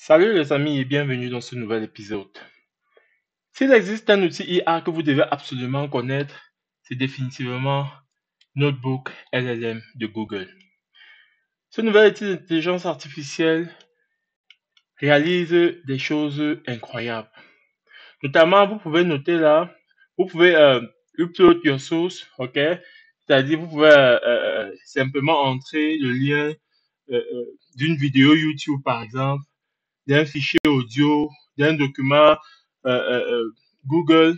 Salut les amis et bienvenue dans ce nouvel épisode. S'il existe un outil IA que vous devez absolument connaître, c'est définitivement Notebook LLM de Google. Ce nouvel outil d'intelligence artificielle réalise des choses incroyables. Notamment, vous pouvez noter là, vous pouvez upload your source, ok? C'est-à-dire, vous pouvez simplement entrer le lien d'une vidéo YouTube par exemple, d'un fichier audio, d'un document euh, euh, euh, Google,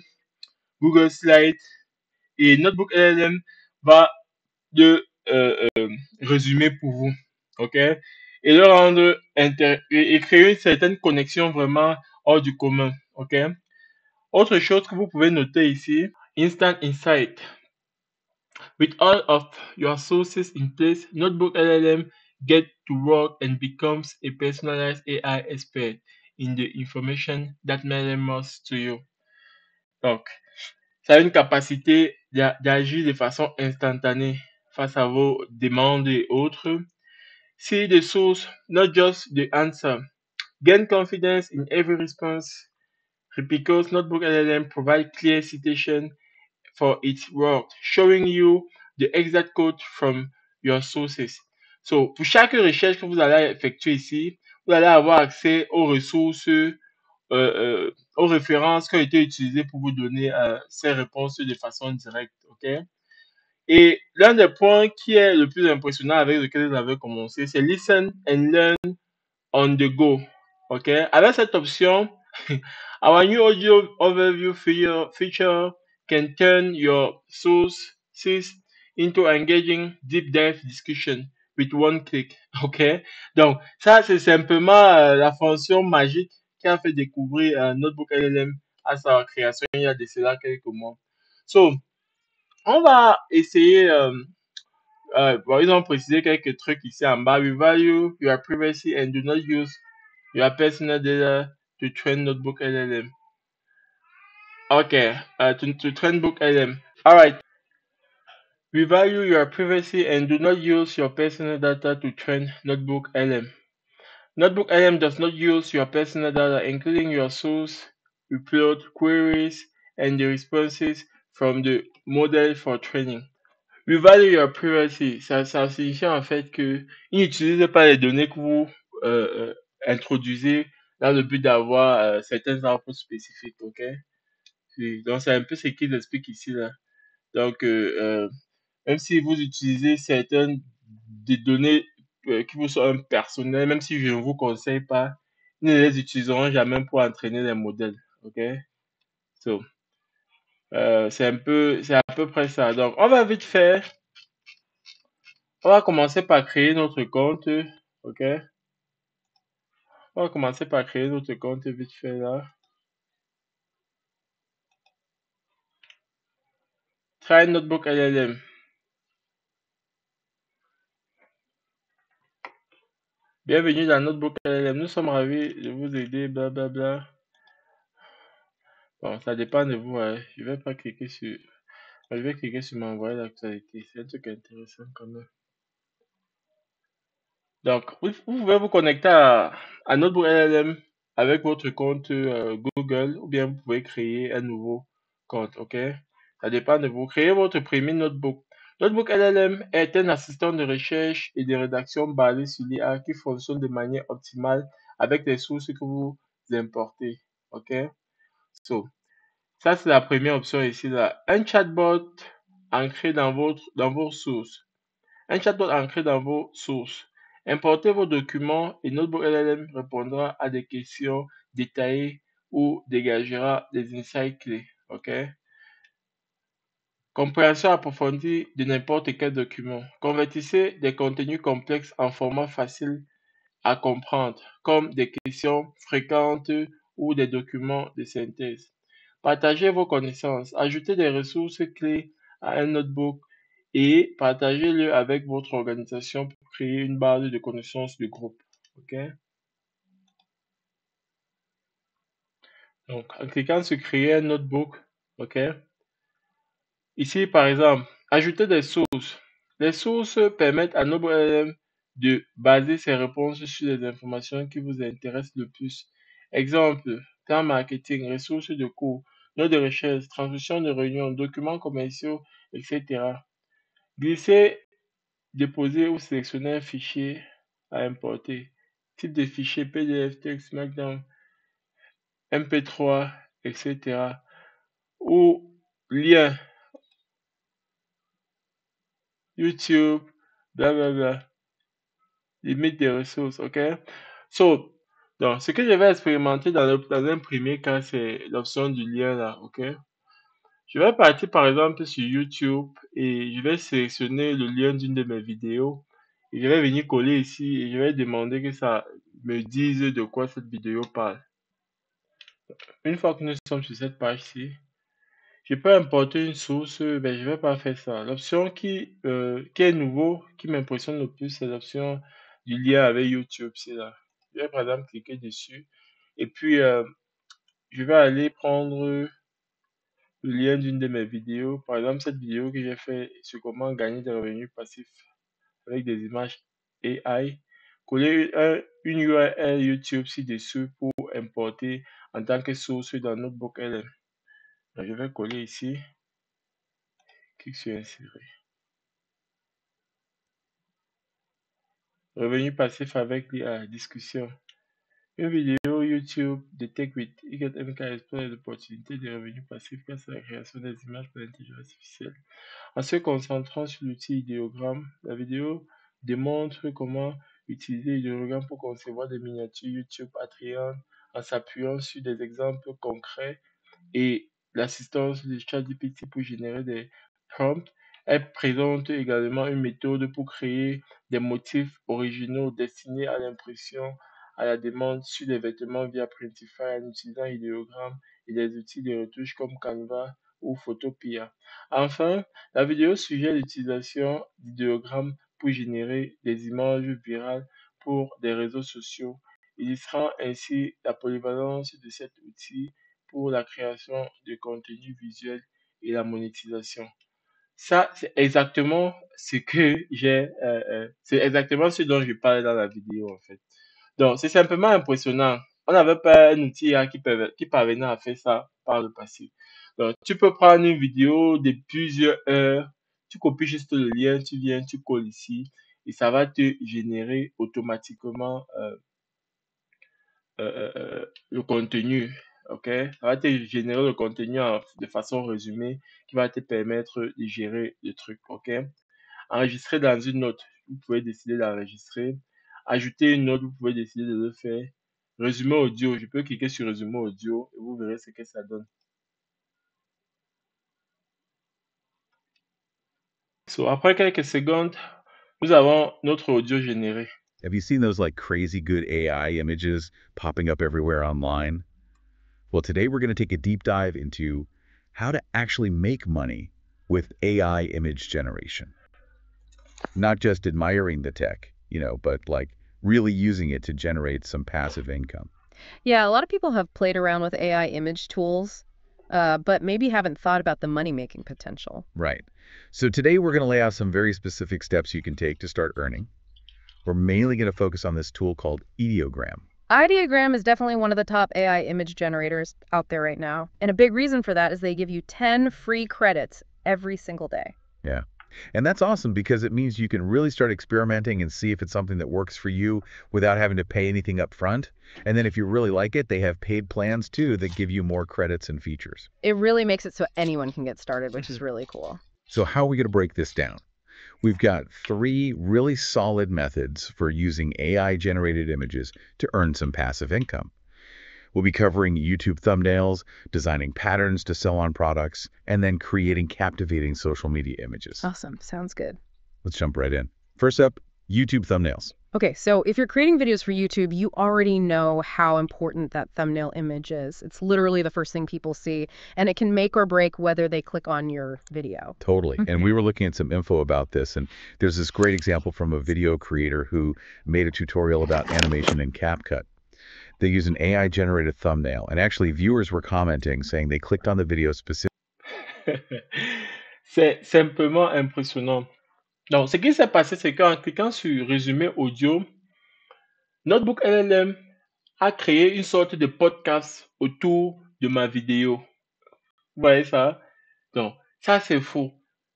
Google Slide et Notebook LLM va de résumer pour vous, ok? Et le rendre et créer une certaine connexion vraiment hors du commun, ok? Autre chose que vous pouvez noter ici, Instant Insight. With all of your sources in place, Notebook LLM get to work and becomes a personalized AI expert in the information that matters to you. Donc, ça a une capacité d'agir de façon instantanée face à vos demandes et autres. See the source, not just the answer. Gain confidence in every response because Notebook LLM provide clear citation for its work, showing you the exact code from your sources. So, pour chaque recherche que vous allez effectuer ici, vous allez avoir accès aux ressources, aux références qui ont été utilisées pour vous donner ces réponses de façon directe. Ok? Et l'un des points qui est le plus impressionnant avec lequel vous avez commencé, c'est Listen and Learn on the go. Ok? Avec cette option, our new audio overview feature can turn your sources into engaging deep dive discussion with one click. Ok? Donc, ça, c'est simplement la fonction magique qui a fait découvrir Notebook LLM à sa création il y a de cela quelques mois. So, on va essayer, bon, ils ont précisé quelques trucs ici en bas. We value your privacy and do not use your personal data to train Notebook LLM. Okay, to train Book LM. All right. We value your privacy and do not use your personal data to train Notebook LM. Notebook LM does not use your personal data, including your source, upload, queries, and the responses from the model for training. We value your privacy. Ça signifie en fait que il n'utilise pas les données que vous introduisez dans le but d'avoir certaines infos spécifiques, ok? Donc, c'est un peu ce qu'ils expliquent ici, là. Donc, même si vous utilisez certaines des données qui vous sont personnelles, même si je ne vous conseille pas, ils ne les utiliseront jamais pour entraîner les modèles. OK? So, c'est à peu près ça. Donc, on va vite faire. On va commencer par créer notre compte. OK? On va commencer par créer notre compte vite fait là. Try Notebook LLM. Bienvenue dans Notebook LLM. Nous sommes ravis de vous aider, blablabla. Bon, ça dépend de vous. Hein. Je vais pas cliquer sur. Je vais cliquer sur m'envoyer l'actualité. C'est un truc intéressant quand même. Donc, vous pouvez vous connecter à Notebook LLM avec votre compte Google ou bien vous pouvez créer un nouveau compte. OK? Ça dépend de vous. Créez votre premier notebook. Notebook LLM est un assistant de recherche et de rédaction basé sur l'IA qui fonctionne de manière optimale avec les sources que vous importez. OK? So, ça, c'est la première option ici. Là. Un chatbot ancré dans vos sources. Un chatbot ancré dans vos sources. Importez vos documents et Notebook LLM répondra à des questions détaillées ou dégagera des insights clés. OK? Compréhension approfondie de n'importe quel document. Convertissez des contenus complexes en format facile à comprendre, comme des questions fréquentes ou des documents de synthèse. Partagez vos connaissances. Ajoutez des ressources clés à un notebook et partagez-le avec votre organisation pour créer une base de connaissances de groupe. OK? Donc, en cliquant sur créer un notebook, OK? Ici, par exemple, ajouter des sources. Les sources permettent à NotebookLM de baser ses réponses sur les informations qui vous intéressent le plus. Exemple, plan marketing, ressources de cours, notes de recherche, transcription de réunions, documents commerciaux, etc. Glisser, déposer ou sélectionner un fichier à importer. Type de fichier PDF, texte, Markdown, MP3, etc. Ou lien YouTube, blablabla. Limite des ressources, ok? So, donc, ce que je vais expérimenter dans un premier cas, c'est l'option du lien là, ok? Je vais partir par exemple sur YouTube et je vais sélectionner le lien d'une de mes vidéos et je vais venir coller ici et je vais demander que ça me dise de quoi cette vidéo parle. Une fois que nous sommes sur cette page-ci, je peux importer une source, ben, je vais pas faire ça. L'option qui est nouveau, qui m'impressionne le plus, c'est l'option du lien avec YouTube. C'est là. Je vais par exemple cliquer dessus. Et puis, je vais aller prendre le lien d'une de mes vidéos. Par exemple, cette vidéo que j'ai fait sur comment gagner des revenus passifs avec des images AI. Coller une URL YouTube ci-dessus pour importer en tant que source dans Notebook LM. Donc, je vais coller ici. Clique sur insérer. Revenu passif avec la discussion. Une vidéo YouTube de Tech with YMK explore les opportunités de revenus passifs grâce à la création des images par l'intelligence artificielle. En se concentrant sur l'outil idéogramme, la vidéo démontre comment utiliser l'idéogramme pour concevoir des miniatures YouTube attrayantes en s'appuyant sur des exemples concrets et l'assistance de ChatGPT pour générer des prompts. Elle présente également une méthode pour créer des motifs originaux destinés à l'impression à la demande sur des vêtements via Printify en utilisant idéogrammes et des outils de retouche comme Canva ou Photopea. Enfin, la vidéo suggère l'utilisation d'idéogrammes pour générer des images virales pour des réseaux sociaux, illustrant ainsi la polyvalence de cet outil pour la création de contenu visuel et la monétisation. Ça, c'est exactement c'est exactement ce dont je parlais dans la vidéo, en fait. Donc, c'est simplement impressionnant. On n'avait pas un outil qui parvenait à faire ça par le passé. Donc, tu peux prendre une vidéo de plusieurs heures, tu copies juste le lien, tu viens, tu colles ici, et ça va te générer automatiquement le contenu, ok? Ça va te générer le contenu de façon résumée qui va te permettre de gérer le truc, ok? Enregistrer dans une note, vous pouvez décider d'enregistrer. Ajouter une note, vous pouvez décider de le faire. Résumé audio, je peux cliquer sur résumé audio et vous verrez ce que ça donne. So, après quelques secondes, nous avons notre audio généré. Have you seen those like crazy good AI images popping up everywhere online? Well, today we're going to take a deep dive into how to actually make money with AI image generation. Not just admiring the tech, but like really using it to generate some passive income. Yeah, a lot of people have played around with AI image tools, but maybe haven't thought about the money-making potential. Right. So today we're going to lay out some very specific steps you can take to start earning. We're mainly going to focus on this tool called Ideogram. Ideogram is definitely one of the top AI image generators out there right now. And a big reason for that is they give you 10 free credits every single day. Yeah. And that's awesome because it means you can really start experimenting and see if it's something that works for you without having to pay anything up front. And then if you really like it, they have paid plans too that give you more credits and features. It really makes it so anyone can get started, which is really cool. So how are we going to break this down? We've got 3 really solid methods for using AI-generated images to earn some passive income. We'll be covering YouTube thumbnails, designing patterns to sell on products, and then creating captivating social media images. Awesome. Sounds good. Let's jump right in. First up, YouTube thumbnails. Okay, so if you're creating videos for YouTube, you already know how important that thumbnail image is. It's literally the first thing people see, and it can make or break whether they click on your video. Totally. And we were looking at some info about this, and there's this great example from a video creator who made a tutorial about animation in CapCut. They use an AI-generated thumbnail, and actually viewers were commenting saying they clicked on the video specifically. C'est simplement impressionnant. Donc, ce qui s'est passé, c'est qu'en cliquant sur résumé audio, Notebook LLM a créé une sorte de podcast autour de ma vidéo. Vous voyez ça? Donc, ça c'est fou.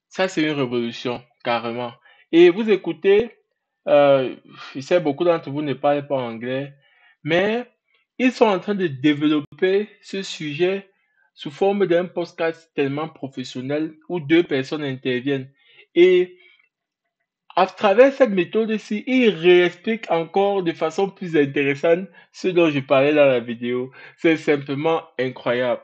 Ça c'est une révolution, carrément. Et vous écoutez, euh, je sais beaucoup d'entre vous ne parlent pas anglais, mais ils sont en train de développer ce sujet sous forme d'un podcast tellement professionnel où deux personnes interviennent. Et à travers cette méthode-ci, ils réexpliquent encore de façon plus intéressante ce dont je parlais dans la vidéo. C'est simplement incroyable.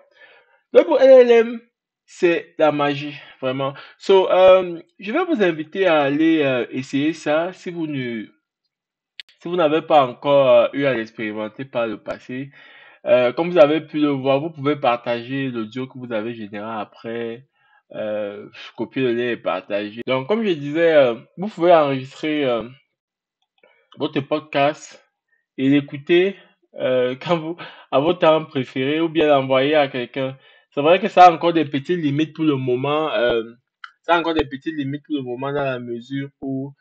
Donc pour LLM, c'est la magie, vraiment. Je vais vous inviter à aller essayer ça si vous n'avez pas encore eu à l'expérimenter par le passé. Comme vous avez pu le voir, vous pouvez partager l'audio que vous avez généré après, copier le lien et partager. Donc, comme je disais, vous pouvez enregistrer votre podcast et l'écouter quand vous, à votre temps préféré ou bien l'envoyer à quelqu'un. C'est vrai que ça a encore des petites limites pour le moment. Ça a encore des petites limites pour le moment dans la mesure où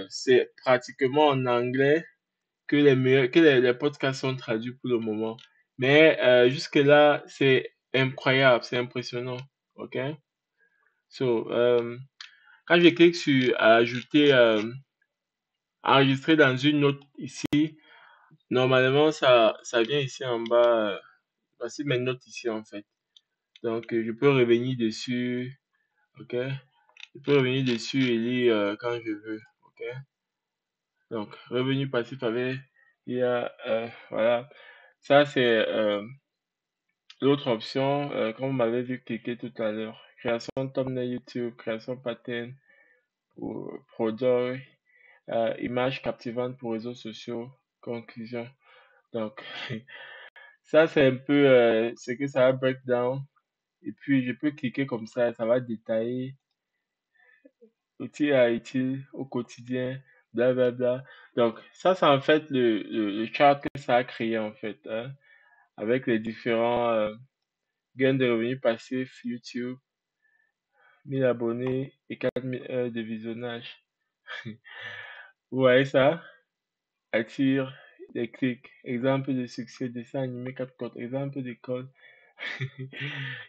c'est pratiquement en anglais que les podcasts sont traduits pour le moment. Mais jusque-là, c'est incroyable, c'est impressionnant. OK? Quand je clique sur ajouter, enregistrer dans une note ici, normalement, ça vient ici en bas. Voici mes notes ici, en fait. Donc, je peux revenir dessus. OK? Je peux revenir dessus et lire quand je veux. OK? Donc, revenu passif avec, il y a, voilà. Ça, c'est l'autre option, comme vous m'avez vu cliquer tout à l'heure. Création de thumbnail YouTube, création pattern pour produit, image captivante pour réseaux sociaux, conclusion. Donc, ça, c'est un peu ce que ça va break down. Et puis, je peux cliquer comme ça va détailler outils à utile au quotidien, blablabla. Donc, ça, c'est en fait le chart que ça a créé, en fait, hein, avec les différents gains de revenus passifs YouTube, 1000 abonnés et 4000 heures de visionnage. Vous voyez ça? Attire des clics. Exemple de succès, dessin animé 4 codes. Exemple d'école.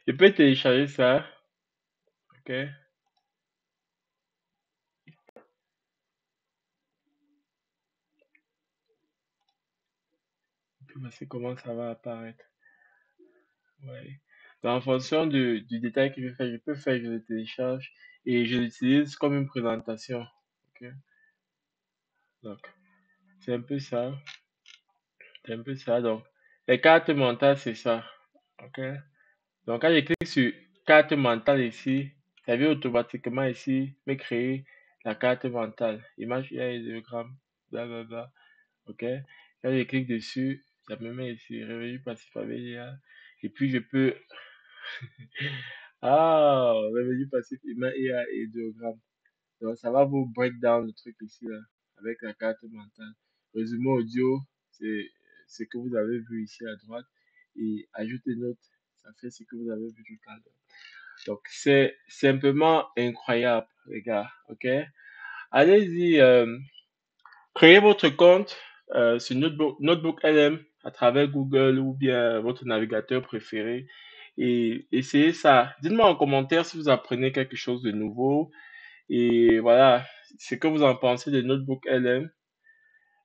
Je peux télécharger ça. OK? Et puis voici comment ça va apparaître. Ouais. Donc, en fonction du détail que je peux faire, je le télécharge et je l'utilise comme une présentation. OK? Donc, c'est un peu ça. C'est un peu ça. Donc, les cartes mentales, c'est ça. OK? Donc, quand je clique sur carte mentale ici, ça vient automatiquement ici me créer la carte mentale. Image, IA et diagramme, blablabla. OK? Quand je clique dessus, ça me met ici, revenu passif avec IA. Et puis, je peux. Ah, revenu passif, image, IA et diagramme. Donc, ça va vous break down le truc ici, là, avec la carte mentale. Résumé audio, c'est ce que vous avez vu ici à droite. Et ajoutez note, ça fait ce que vous avez vu tout à l'heure. Donc, c'est simplement incroyable, les gars. OK? Allez-y, créez votre compte sur Notebook LM à travers Google ou bien votre navigateur préféré et essayez ça. Dites-moi en commentaire si vous apprenez quelque chose de nouveau et voilà ce que vous en pensez de Notebook LM.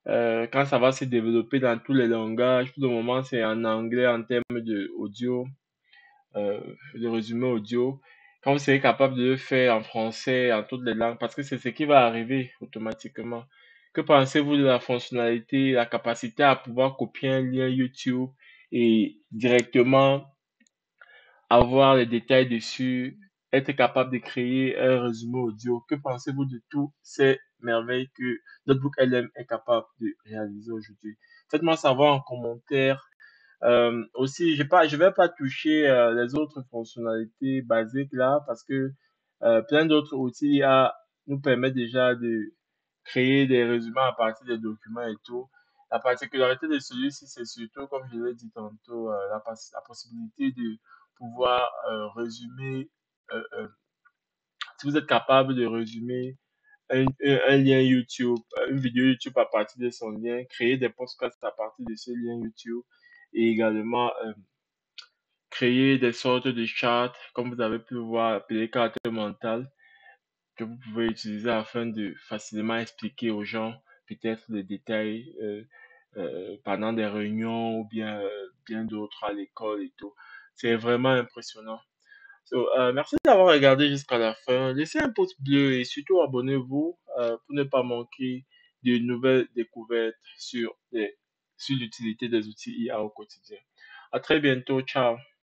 Quand ça va se développer dans tous les langages, pour le moment c'est en anglais en termes de audio, euh, de résumé audio, quand vous serez capable de le faire en français, en toutes les langues, parce que c'est ce qui va arriver automatiquement. Que pensez-vous de la fonctionnalité, la capacité à pouvoir copier un lien YouTube et directement avoir les détails dessus, être capable de créer un résumé audio? Que pensez-vous de toutes ces merveilles que Notebook LM est capable de réaliser aujourd'hui? Faites-moi savoir en commentaire aussi, je vais pas toucher les autres fonctionnalités basiques là parce que plein d'autres outils IA nous permettent déjà de créer des résumés à partir des documents et tout. La particularité de celui-ci, c'est surtout, comme je l'ai dit tantôt, la possibilité de pouvoir résumer, si vous êtes capable de résumer un lien YouTube, une vidéo YouTube à partir de son lien, créer des podcasts à partir de ce lien YouTube et également créer des sortes de charts, comme vous avez pu voir, appelées cartes mentales, que vous pouvez utiliser afin de facilement expliquer aux gens peut-être les détails pendant des réunions ou bien bien d'autres à l'école et tout. C'est vraiment impressionnant. Merci d'avoir regardé jusqu'à la fin. Laissez un pouce bleu et surtout abonnez-vous pour ne pas manquer de nouvelles découvertes sur l'utilité des outils IA au quotidien. À très bientôt. Ciao.